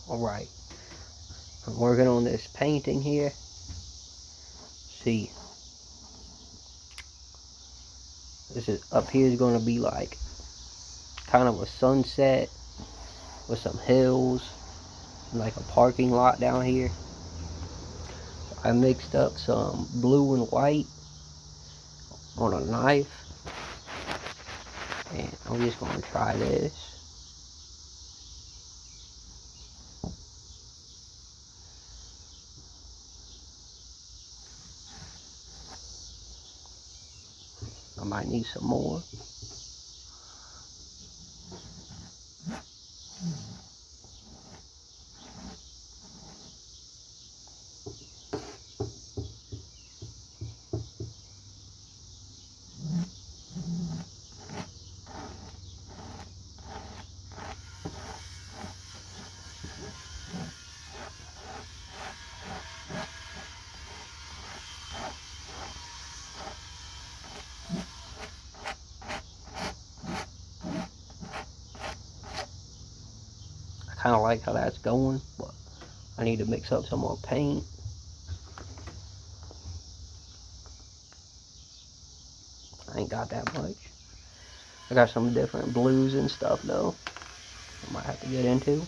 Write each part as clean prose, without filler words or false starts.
Alright, I'm working on this painting here. See, this is up here is going to be like kind of a sunset with some hills, like a parking lot down here. I mixed up some blue and white on a knife, and I'm just going to try this. I might need some more. I kind of like how that's going, but I need to mix up some more paint. I ain't got that much. I got some different blues and stuff though I might have to get into.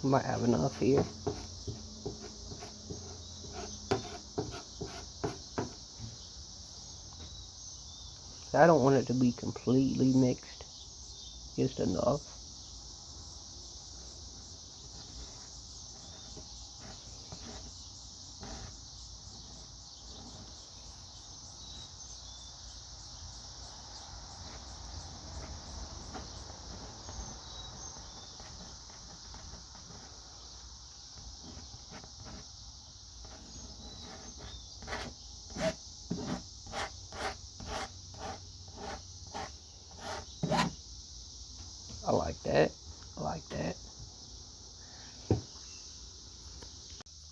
Might have enough here. I don't want it to be completely mixed, just enough. I like that. I like that.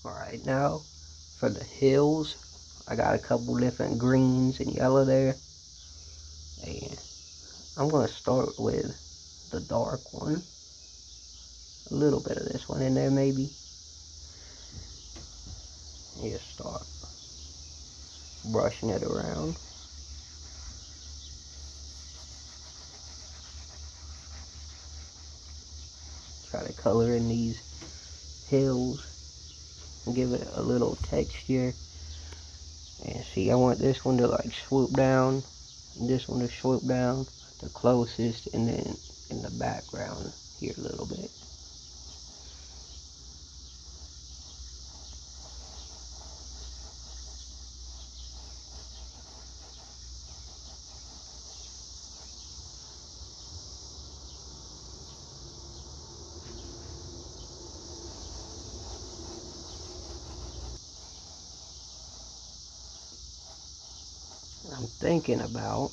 Alright, now for the hills, I got a couple different greens and yellow there. And I'm going to start with the dark one. A little bit of this one in there maybe. And just start brushing it around. Try to color in these hills and give it a little texture. And see, I want this one to like swoop down, and this one to swoop down the closest, and then in the background here a little bit. I'm thinking about,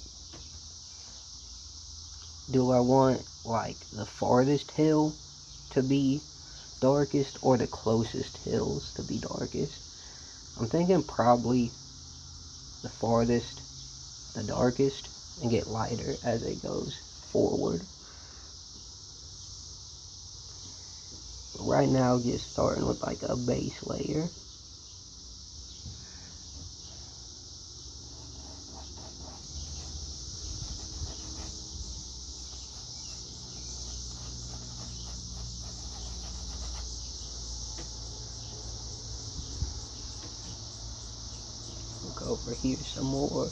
do I want like the farthest hill to be darkest or the closest hills to be darkest? I'm thinking probably the farthest, the darkest, and get lighter as it goes forward. Right now, just starting with like a base layer. Look over here some more.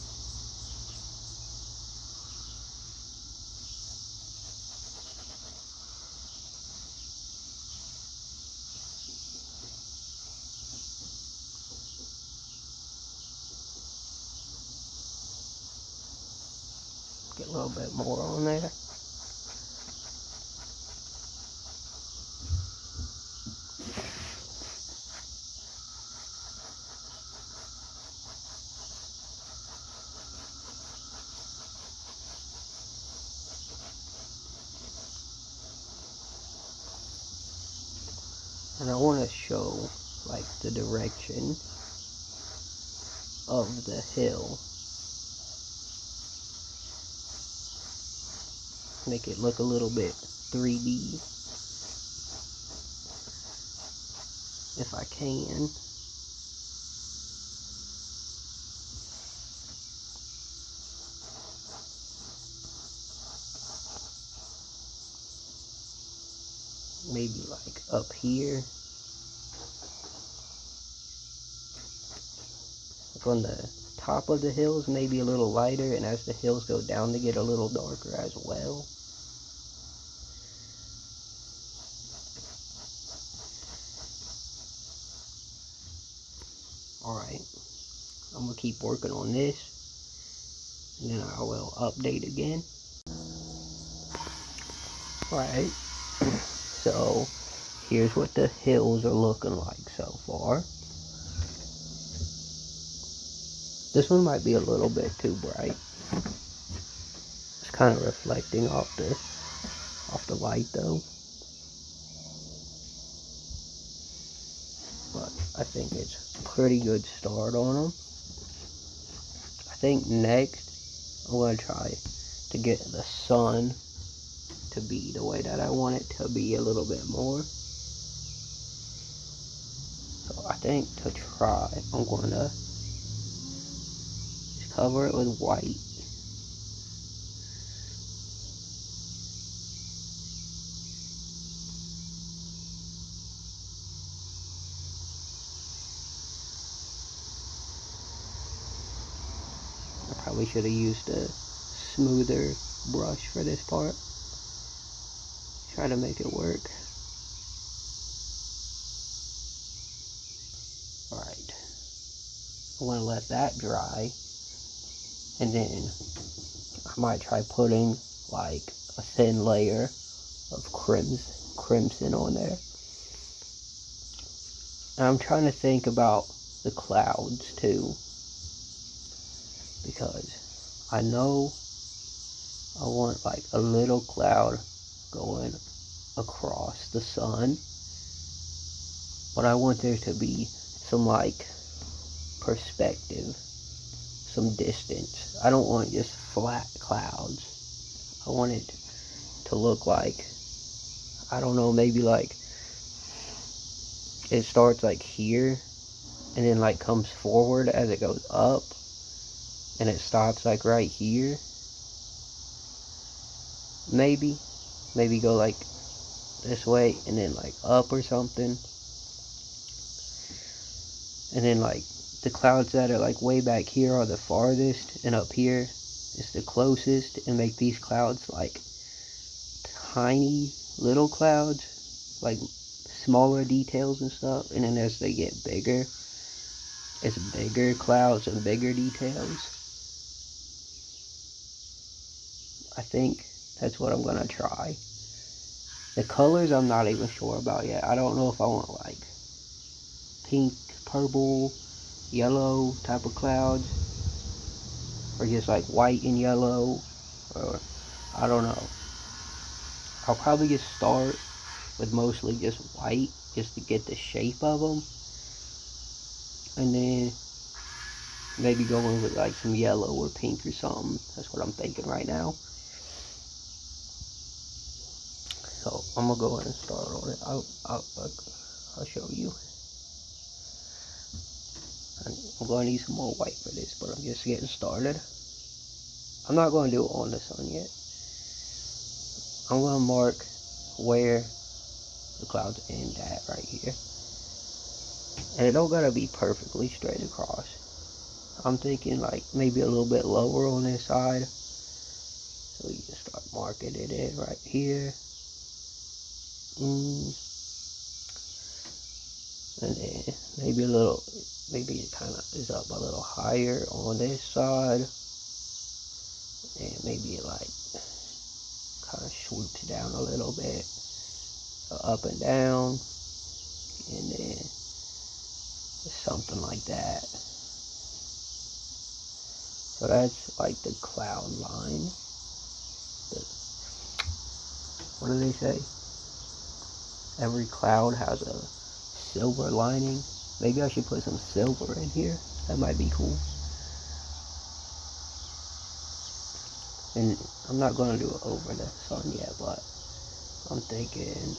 Get a little bit more on there. And I want to show like the direction of the hill. Make it look a little bit 3D if I can. Maybe like up here. Like on the top of the hills, maybe a little lighter, and as the hills go down, they get a little darker as well. Alright, I'm going to keep working on this, and then I will update again. Alright, so here's what the hills are looking like so far. This one might be a little bit too bright. It's kind of reflecting off the light though. But I think it's a pretty good start on them. I think next I'm going to try to get the sun to be the way that I want it to be a little bit more. So I think to try, I'm going to just cover it with white. I probably should have used a smoother brush for this part. Try to make it work. Alright. I'm going to let that dry. And then I might try putting like a thin layer of crimson on there. And I'm trying to think about the clouds too. Because I know I want like a little cloud going across the sun, but I want there to be some like perspective, some distance. I don't want just flat clouds. I want it to look like, I don't know, maybe like it starts like here and then like comes forward as it goes up and it stops like right here. Maybe go like this way and then like up or something. And then like the clouds that are like way back here are the farthest, and up here is the closest, and make these clouds like tiny little clouds, like smaller details and stuff. And then as they get bigger, it's bigger clouds and bigger details. I think that's what I'm gonna try. The colors I'm not even sure about yet. I don't know if I want like pink, purple, yellow type of clouds, or just like white and yellow, or I don't know. I'll probably just start with mostly just white, just to get the shape of them, and then maybe go in with like some yellow or pink or something. That's what I'm thinking right now. So I'm gonna go ahead and start on it. I'll show you. I'm going to need some more white for this, but I'm just getting started. I'm not going to do it on the sun yet. I'm going to mark where the clouds end at right here. And it don't got to be perfectly straight across. I'm thinking like maybe a little bit lower on this side. So you just start marking it in right here. And then maybe it kind of is up a little higher on this side. And maybe it like kind of swoops down a little bit. So up and down, and then something like that. So that's like the cloud line. What do they say? Every cloud has a silver lining. Maybe I should put some silver in here. That might be cool. And I'm not going to do it over the sun yet, but I'm thinking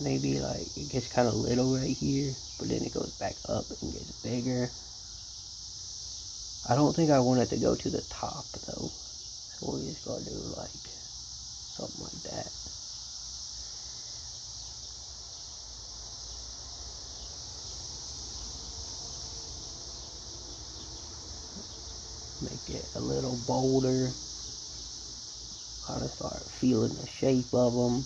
maybe like it gets kind of little right here, but then it goes back up and gets bigger. I don't think I want it to go to the top though, so we're just gonna do like something like that. Make it a little bolder, kind of start feeling the shape of them.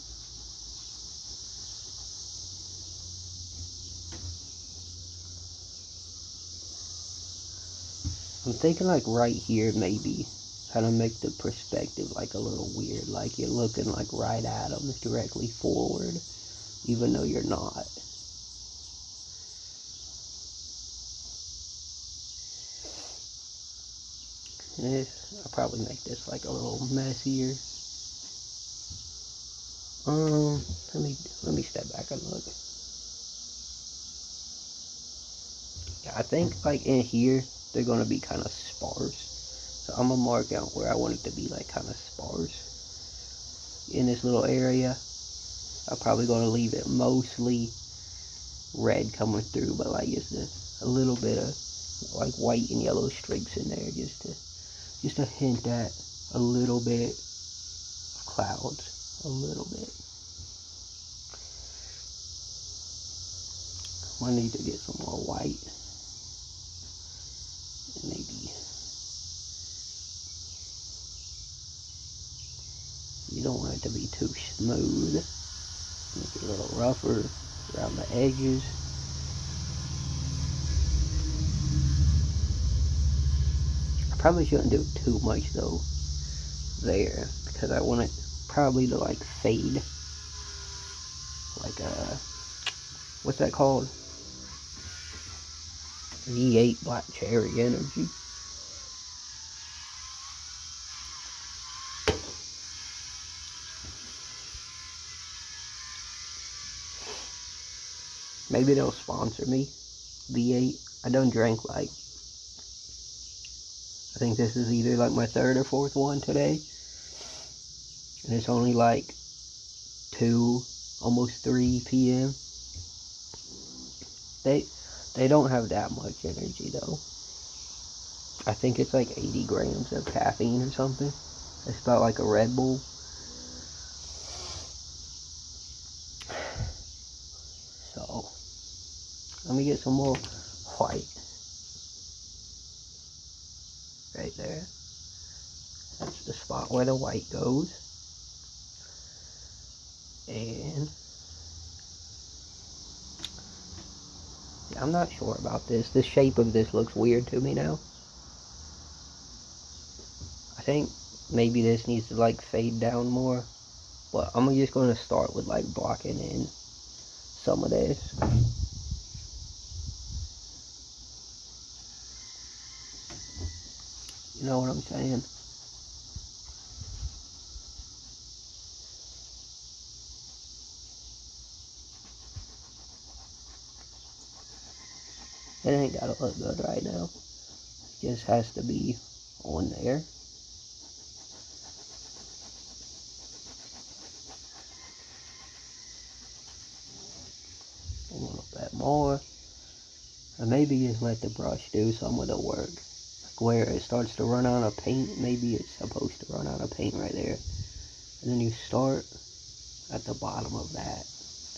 I'm thinking like right here maybe, kind of make the perspective like a little weird, like you're looking like right at them directly forward, even though you're not. I'll probably make this like a little messier. Let me step back and look. Yeah, I think like in here they're gonna be kind of sparse, so I'm gonna mark out where I want it to be like kind of sparse in this little area. I'm probably gonna leave it mostly red coming through, but like just a little bit of like white and yellow streaks in there, just to hint at a little bit of clouds, a little bit. I need to get some more white. Maybe you don't want it to be too smooth. Make it a little rougher around the edges. I probably shouldn't do too much though there, because I want it probably to like fade, like what's that called? V8 Black Cherry Energy. Maybe they'll sponsor me. V8. I done drank like, I think this is either like my third or fourth one today. And it's only like 2, almost 3 p.m. They don't have that much energy though. I think it's like 80 grams of caffeine or something. It's about like a Red Bull. So, let me get some more white. Right there. That's the spot where the white goes. And yeah, I'm not sure about this. The shape of this looks weird to me now. I think maybe this needs to like fade down more. But I'm just going to start with like blocking in some of this. You know what I'm saying? It ain't gotta look good right now. It just has to be on there. A little bit more. And maybe just let the brush do some of the work. Like where it starts to run out of paint, maybe it's supposed to run out of paint right there. And then you start at the bottom of that.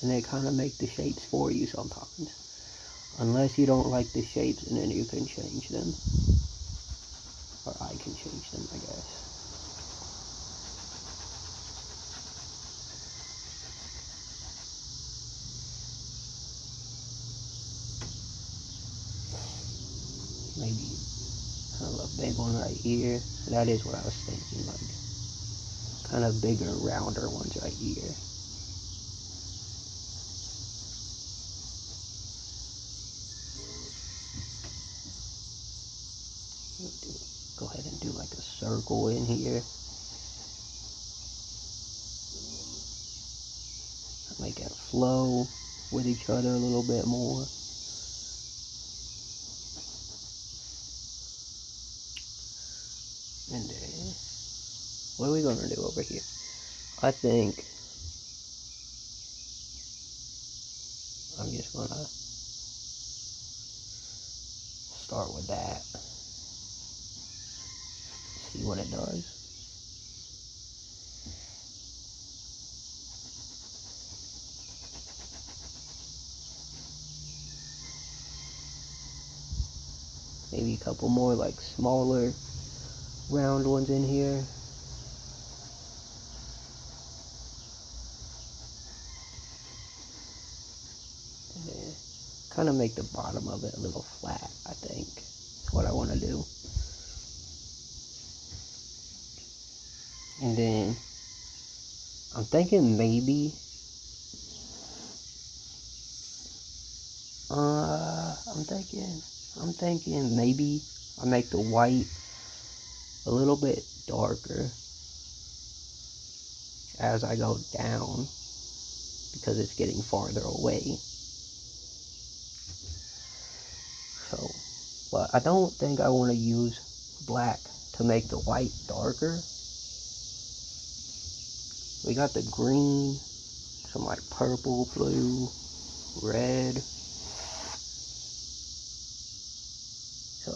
And they kind of make the shapes for you sometimes. Unless you don't like the shapes, and then you can change them. Or I can change them, I guess. maybe kind of a big one right here. That is what I was thinking, like kind of bigger, rounder ones right here. Go ahead and do like a circle in here. Make it flow with each other a little bit more. And then, what are we gonna do over here? I think I'm just gonna start with that. See what it does. Maybe a couple more like smaller round ones in here. And then kind of make the bottom of it a little flat, I think. That's what I want to do. And then I'm thinking maybe I'm thinking maybe I make the white a little bit darker as I go down because it's getting farther away. So, but I don't think I want to use black to make the white darker. We got the green, some like purple, blue, red. So,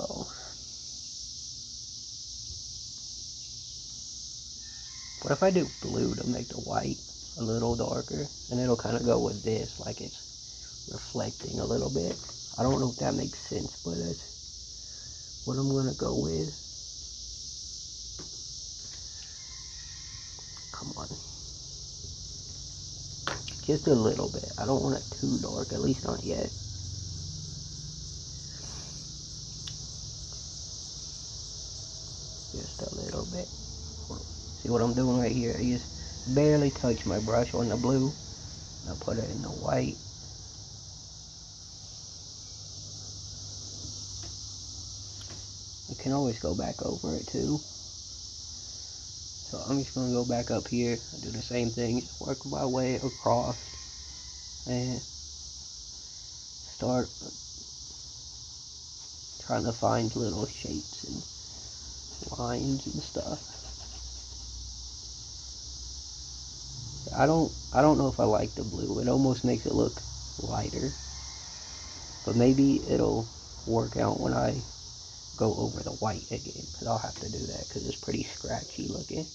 what if I do blue to make the white a little darker? And it'll kind of go with this, like it's reflecting a little bit. I don't know if that makes sense, but that's what I'm gonna go with. Come on. Just a little bit. I don't want it too dark, at least not yet. Just a little bit. See what I'm doing right here? I just barely touch my brush on the blue. I'll put it in the white. You can always go back over it too. So I'm just going to go back up here and do the same thing. Just work my way across and start trying to find little shapes and lines and stuff. I don't know if I like the blue. It almost makes it look lighter. But maybe it'll work out when I go over the white again, because I'll have to do that because it's pretty scratchy looking.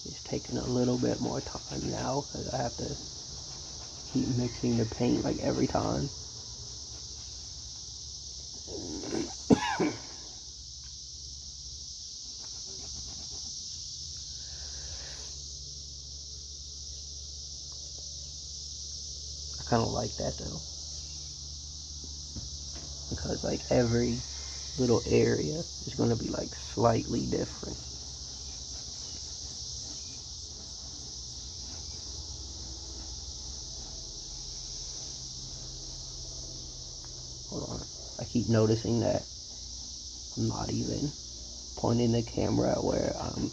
It's taking a little bit more time now because I have to keep mixing the paint like every time. I kind of like that though, because like every little area is going to be like slightly different. Hold on, I keep noticing that I'm not even pointing the camera at where I'm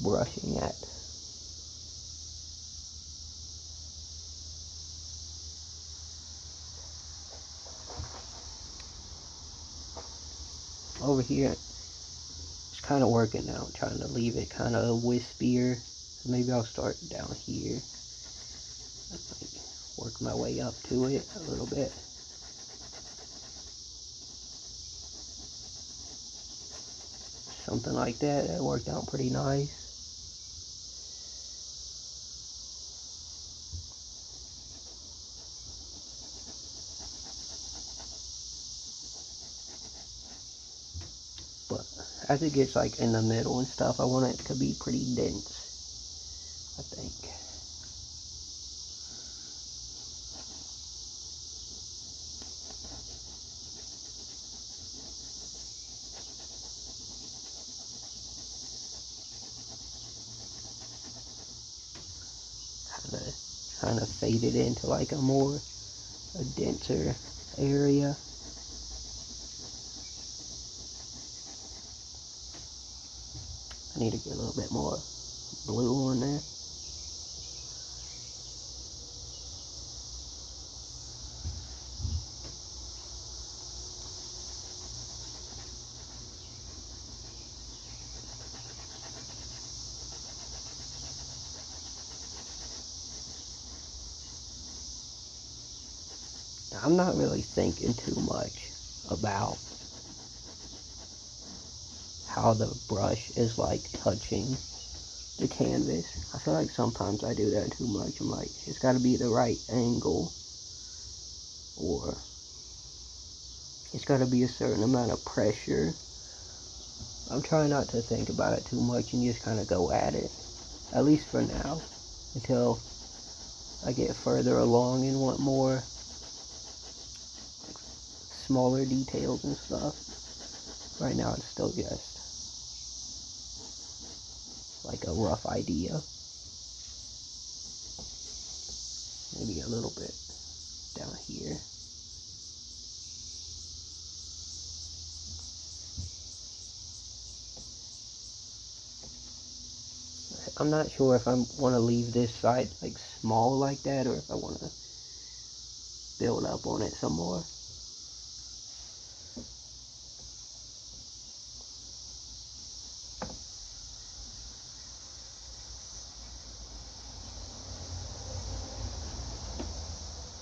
brushing at. Over here, it's kind of working out, trying to leave it kind of wispier. So maybe I'll start down here, work my way up to it a little bit. Something like that. That worked out pretty nice. as it gets like in the middle and stuff, I want it to be pretty dense, I think. Kind of fade it into like a denser area. I need to get a little bit more blue on there. I'm not really thinking too much about how the brush is like touching the canvas. I feel like sometimes I do that too much. I'm like, it's got to be the right angle, or it's got to be a certain amount of pressure. I'm trying not to think about it too much and just kind of go at it, at least for now, until I get further along and want more smaller details and stuff. Right now it's still just like a rough idea. Maybe a little bit down here. I'm not sure if I want to leave this side like small like that, or if I want to build up on it some more.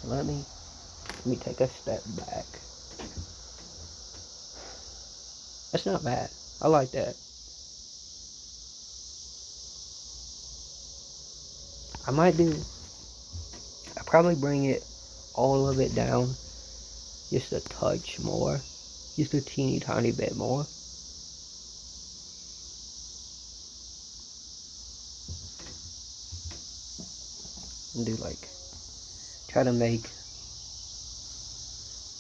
Let me take a step back. That's not bad. I like that. I'll probably bring it all of it down just a touch more, just a teeny tiny bit more. And do like, try to make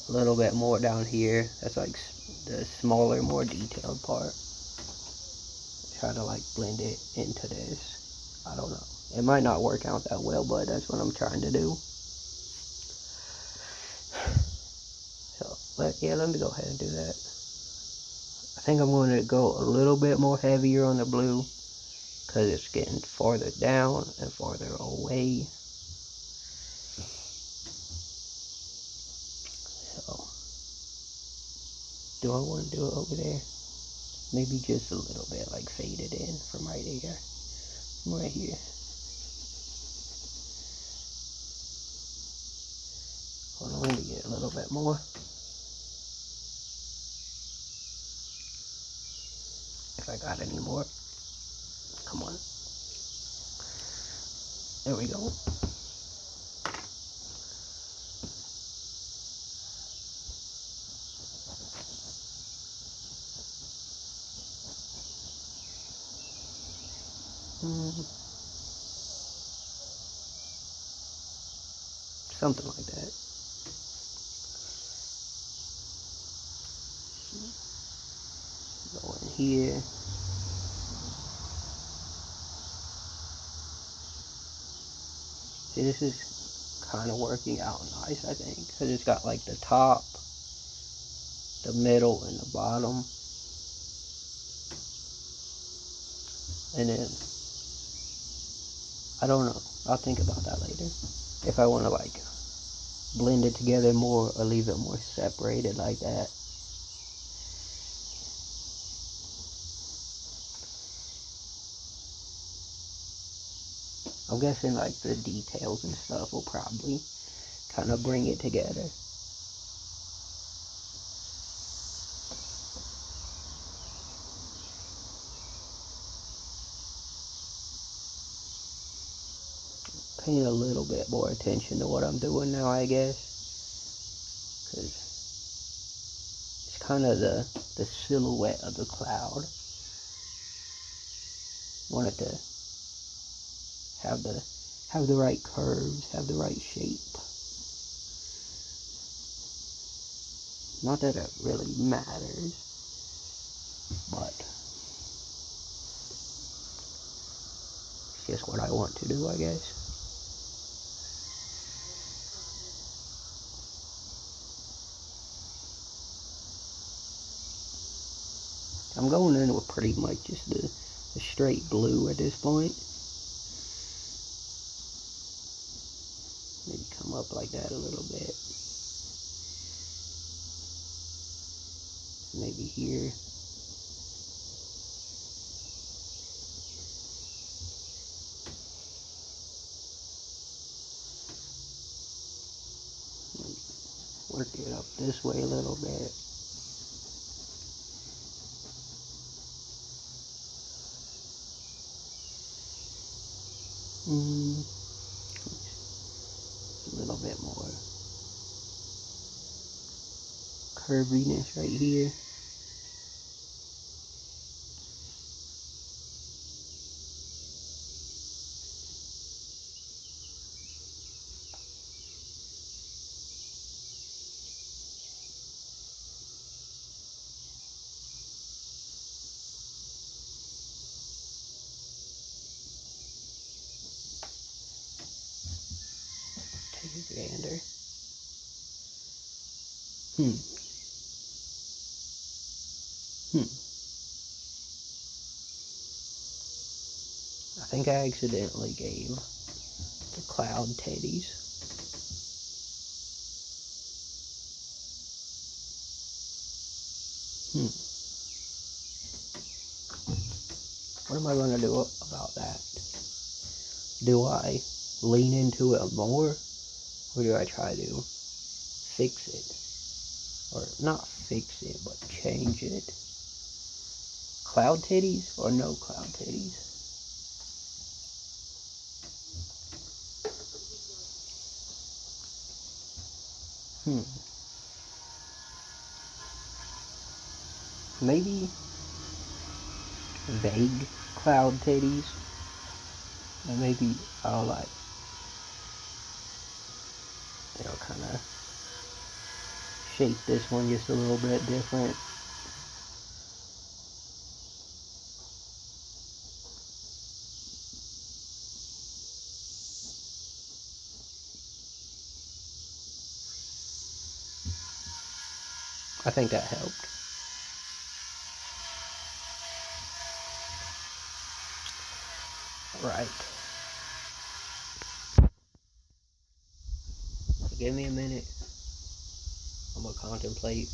a little bit more down here. That's like the smaller, more detailed part. Try to like blend it into this. I don't know. It might not work out that well, but that's what I'm trying to do. So, let me go ahead and do that. I think I'm going to go a little bit more heavier on the blue, because it's getting farther down and farther away. So, do I want to do it over there? Maybe just a little bit, like fade it in from right here. From right here. Hold on, let me get a little bit more. If I got any more. Come on. There we go. Something like that. Go in here. See, this is kind of working out nice, I think, because it's got like the top, the middle, and the bottom. And then, I don't know. I'll think about that later. If I want to like blend it together more or leave it more separated like that. I'm guessing like the details and stuff will probably kind of bring it together. Paying a little bit more attention to what I'm doing now, I guess. Because it's kind of the silhouette of the cloud. Want it to have the right curves, have the right shape. Not that it really matters, but it's just what I want to do, I guess. I'm going in with pretty much just the straight blue at this point. Maybe come up like that a little bit. Maybe here. Work it up this way a little bit. A little bit more curviness right here. Take a gander. I think I accidentally gave the cloud teddies. What am I going to do about that? Do I lean into it more? Or do I try to fix it? Or not fix it, but change it? Cloud titties or no cloud titties? Maybe vague cloud titties. And maybe I'll like, kind of shape this one just a little bit different. I think that helped. Right. So give me a minute. I'm gonna contemplate